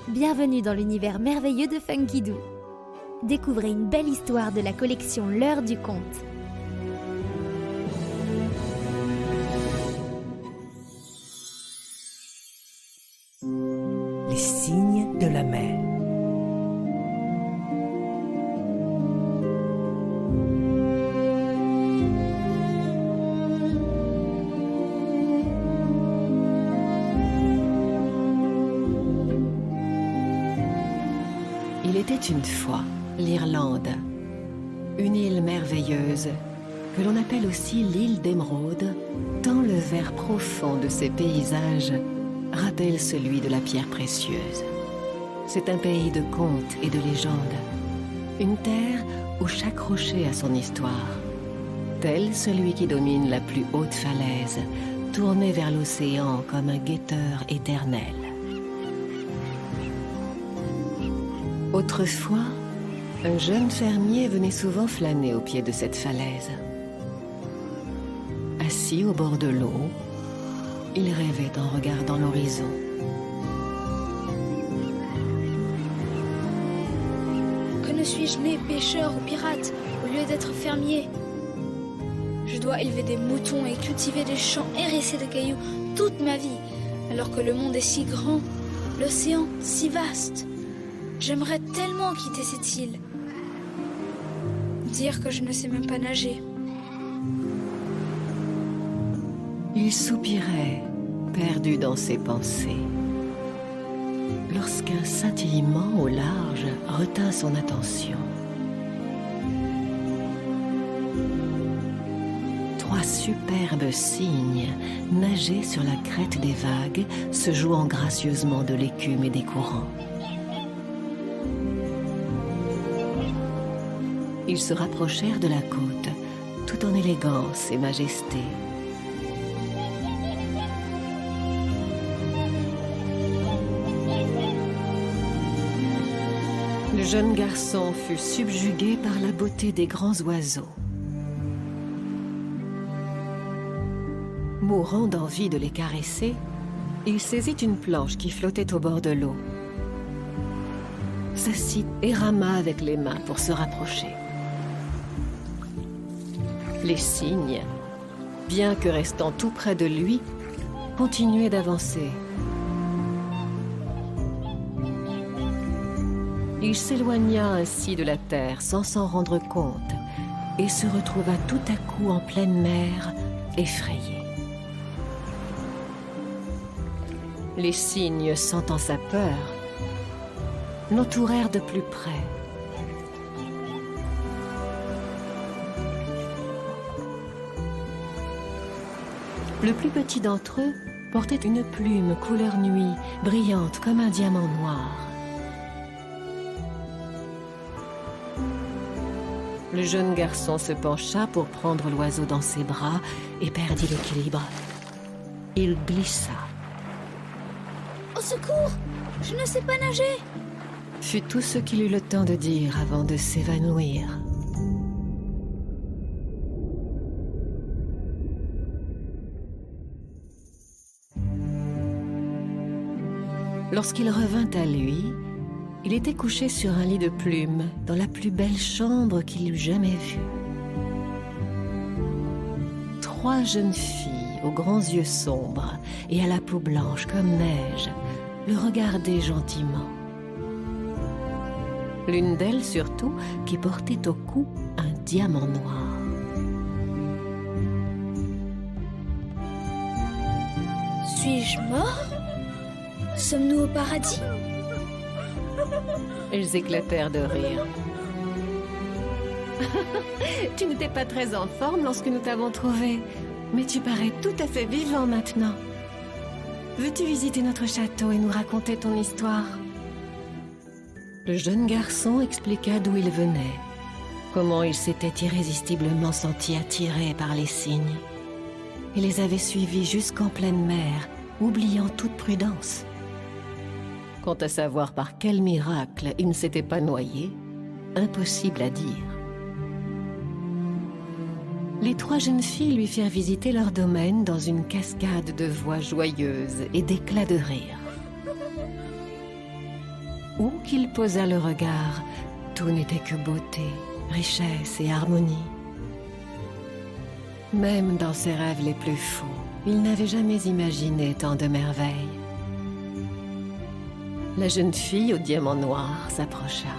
Bienvenue dans l'univers merveilleux de Funky Doo. Découvrez une belle histoire de la collection L'Heure du Conte. Les signes de la mer. Il était une fois l'Irlande, une île merveilleuse que l'on appelle aussi l'île d'Émeraude, tant le vert profond de ses paysages rappelle celui de la pierre précieuse. C'est un pays de contes et de légendes, une terre où chaque rocher a son histoire, tel celui qui domine la plus haute falaise, tourné vers l'océan comme un guetteur éternel. Autrefois, un jeune fermier venait souvent flâner au pied de cette falaise. Assis au bord de l'eau, il rêvait en regardant l'horizon. Que ne suis-je né pêcheur ou pirate au lieu d'être fermier? Je dois élever des moutons et cultiver des champs hérissés de cailloux toute ma vie, alors que le monde est si grand, l'océan si vaste. J'aimerais tellement quitter cette île. Dire que je ne sais même pas nager. Il soupirait, perdu dans ses pensées, lorsqu'un scintillement au large retint son attention. 3 superbes cygnes nageaient sur la crête des vagues, se jouant gracieusement de l'écume et des courants. Ils se rapprochèrent de la côte, tout en élégance et majesté. Le jeune garçon fut subjugué par la beauté des grands oiseaux. Mourant d'envie de les caresser, il saisit une planche qui flottait au bord de l'eau, s'assit et rama avec les mains pour se rapprocher. Les cygnes, bien que restant tout près de lui, continuaient d'avancer. Il s'éloigna ainsi de la terre sans s'en rendre compte et se retrouva tout à coup en pleine mer, effrayé. Les cygnes, sentant sa peur, l'entourèrent de plus près. Le plus petit d'entre eux portait une plume couleur nuit, brillante comme un diamant noir. Le jeune garçon se pencha pour prendre l'oiseau dans ses bras et perdit l'équilibre. Il glissa. Au secours! Je ne sais pas nager! Fut tout ce qu'il eut le temps de dire avant de s'évanouir. Lorsqu'il revint à lui, il était couché sur un lit de plumes dans la plus belle chambre qu'il eût jamais vue. 3 jeunes filles aux grands yeux sombres et à la peau blanche comme neige le regardaient gentiment. L'une d'elles surtout qui portait au cou un diamant noir. Suis-je mort? Sommes-nous au paradis? Elles éclatèrent de rire. Tu n'étais pas très en forme lorsque nous t'avons trouvé, mais tu parais tout à fait vivant maintenant. Veux-tu visiter notre château et nous raconter ton histoire? Le jeune garçon expliqua d'où il venait, comment il s'était irrésistiblement senti attiré par les cygnes, et les avait suivis jusqu'en pleine mer, oubliant toute prudence. Quant à savoir par quel miracle il ne s'était pas noyé, impossible à dire. Les 3 jeunes filles lui firent visiter leur domaine dans une cascade de voix joyeuses et d'éclats de rire. Où qu'il posa le regard, tout n'était que beauté, richesse et harmonie. Même dans ses rêves les plus fous, il n'avait jamais imaginé tant de merveilles. La jeune fille au diamant noir s'approcha.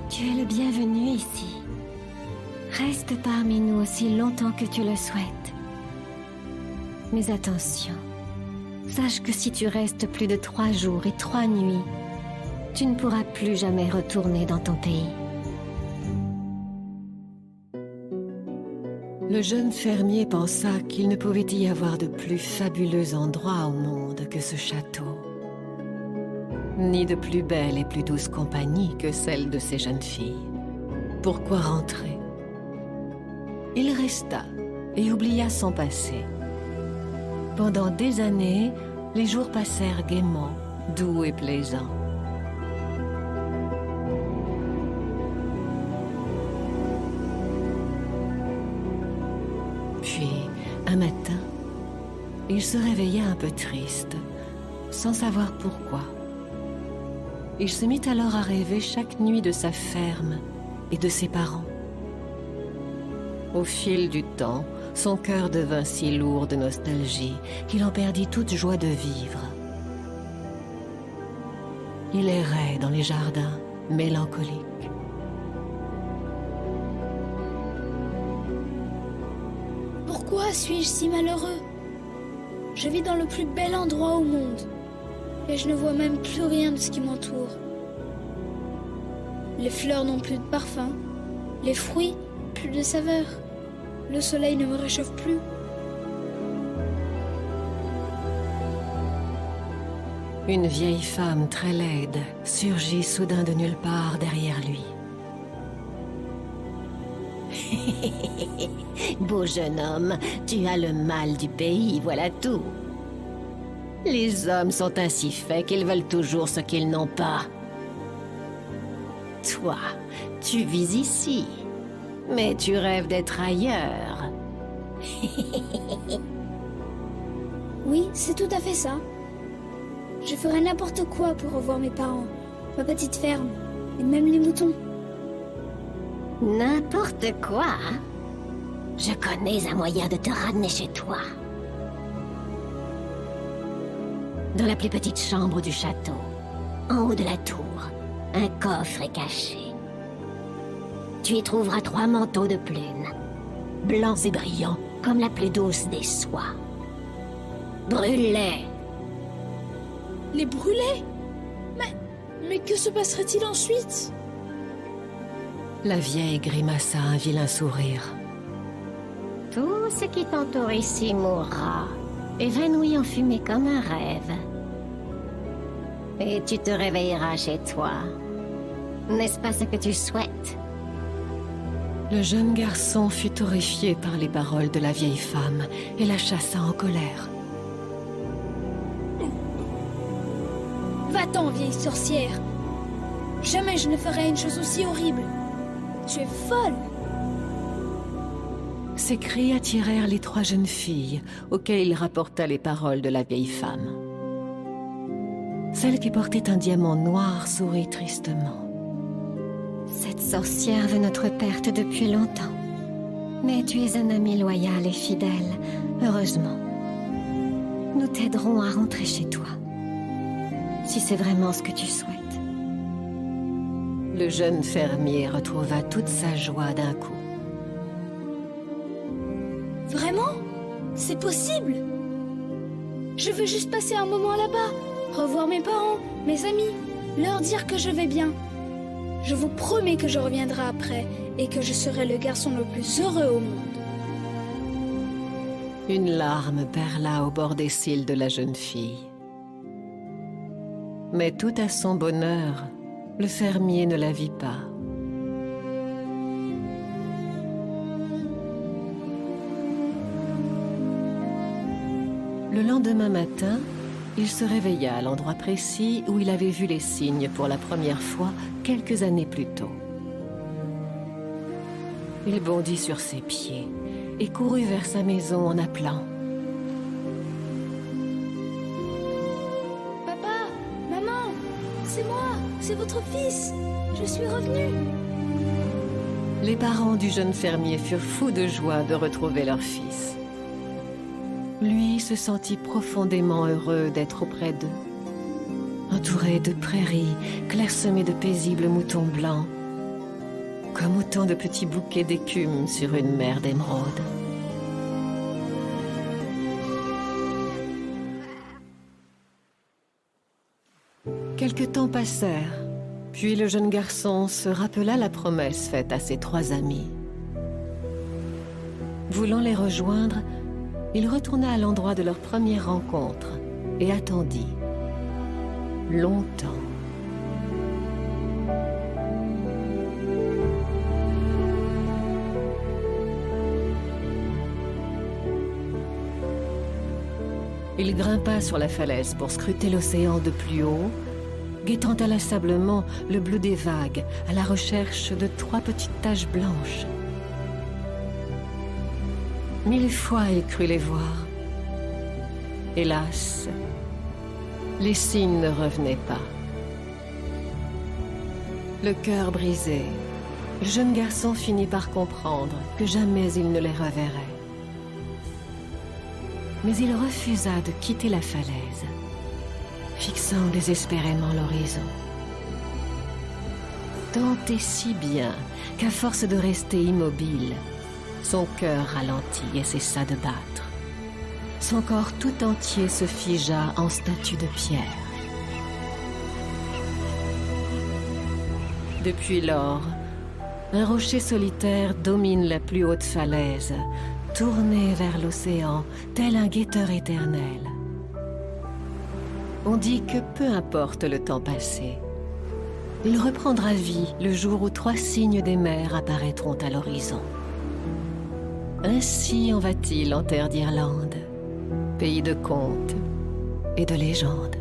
Tu es le bienvenu ici. Reste parmi nous aussi longtemps que tu le souhaites. Mais attention, sache que si tu restes plus de 3 jours et 3 nuits, tu ne pourras plus jamais retourner dans ton pays. Le jeune fermier pensa qu'il ne pouvait y avoir de plus fabuleux endroit au monde que ce château, ni de plus belle et plus douce compagnie que celle de ces jeunes filles. Pourquoi rentrer? Il resta et oublia son passé. Pendant des années, les jours passèrent gaiement, doux et plaisants. Puis, un matin, il se réveilla un peu triste, sans savoir pourquoi. Il se mit alors à rêver chaque nuit de sa ferme et de ses parents. Au fil du temps, son cœur devint si lourd de nostalgie qu'il en perdit toute joie de vivre. Il errait dans les jardins, mélancolique. Pourquoi suis-je si malheureux? Je vis dans le plus bel endroit au monde, et je ne vois même plus rien de ce qui m'entoure. Les fleurs n'ont plus de parfum, les fruits, plus de saveur. Le soleil ne me réchauffe plus. Une vieille femme très laide surgit soudain de nulle part derrière lui. Beau jeune homme, tu as le mal du pays, voilà tout. Les hommes sont ainsi faits qu'ils veulent toujours ce qu'ils n'ont pas. Toi, tu vis ici, mais tu rêves d'être ailleurs. Oui, c'est tout à fait ça. Je ferais n'importe quoi pour revoir mes parents, ma petite ferme, et même les moutons. N'importe quoi? Je connais un moyen de te ramener chez toi. Dans la plus petite chambre du château, en haut de la tour, un coffre est caché. Tu y trouveras 3 manteaux de plumes, blancs et brillants comme la plus douce des soies. Brûle-les! Les brûler? Mais que se passerait-il ensuite? La vieille grimaça un vilain sourire. Tout ce qui t'entoure ici mourra, évanoui en fumée comme un rêve. Et tu te réveilleras chez toi. N'est-ce pas ce que tu souhaites? Le jeune garçon fut horrifié par les paroles de la vieille femme et la chassa en colère. Va-t'en, vieille sorcière! Jamais je ne ferai une chose aussi horrible! Tu es folle! Ces cris attirèrent les 3 jeunes filles, auxquelles il rapporta les paroles de la vieille femme. Celle qui portait un diamant noir sourit tristement. Cette sorcière veut notre perte depuis longtemps. Mais tu es un ami loyal et fidèle, heureusement. Nous t'aiderons à rentrer chez toi. Si c'est vraiment ce que tu souhaites. Le jeune fermier retrouva toute sa joie d'un coup. Vraiment? C'est possible? Je veux juste passer un moment là-bas, revoir mes parents, mes amis, leur dire que je vais bien. Je vous promets que je reviendrai après et que je serai le garçon le plus heureux au monde. Une larme perla au bord des cils de la jeune fille. Mais tout à son bonheur, le fermier ne la vit pas. Le lendemain matin, il se réveilla à l'endroit précis où il avait vu les cygnes pour la première fois quelques années plus tôt. Il bondit sur ses pieds et courut vers sa maison en appelant. c'est moi, c'est votre fils. Je suis revenu. Les parents du jeune fermier furent fous de joie de retrouver leur fils. Lui se sentit profondément heureux d'être auprès d'eux, entouré de prairies clairsemées de paisibles moutons blancs, comme autant de petits bouquets d'écume sur une mer d'émeraude. Quelque temps passèrent, puis le jeune garçon se rappela la promesse faite à ses 3 amis. Voulant les rejoindre, il retourna à l'endroit de leur première rencontre et attendit. Longtemps. Il grimpa sur la falaise pour scruter l'océan de plus haut, guettant inlassablement le bleu des vagues à la recherche de 3 petites taches blanches. 1000 fois il crut les voir. Hélas, les signes ne revenaient pas. Le cœur brisé, le jeune garçon finit par comprendre que jamais il ne les reverrait. Mais il refusa de quitter la falaise, fixant désespérément l'horizon. Tant et si bien qu'à force de rester immobile, son cœur ralentit et cessa de battre. Son corps tout entier se figea en statue de pierre. Depuis lors, un rocher solitaire domine la plus haute falaise, tourné vers l'océan, tel un guetteur éternel. On dit que peu importe le temps passé, il reprendra vie le jour où 3 signes des mers apparaîtront à l'horizon. Ainsi en va-t-il en terre d'Irlande, pays de contes et de légendes.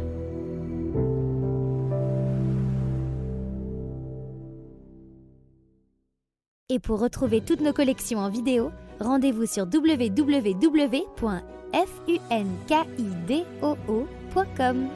Et pour retrouver toutes nos collections en vidéo, rendez-vous sur www.funkidoo.com.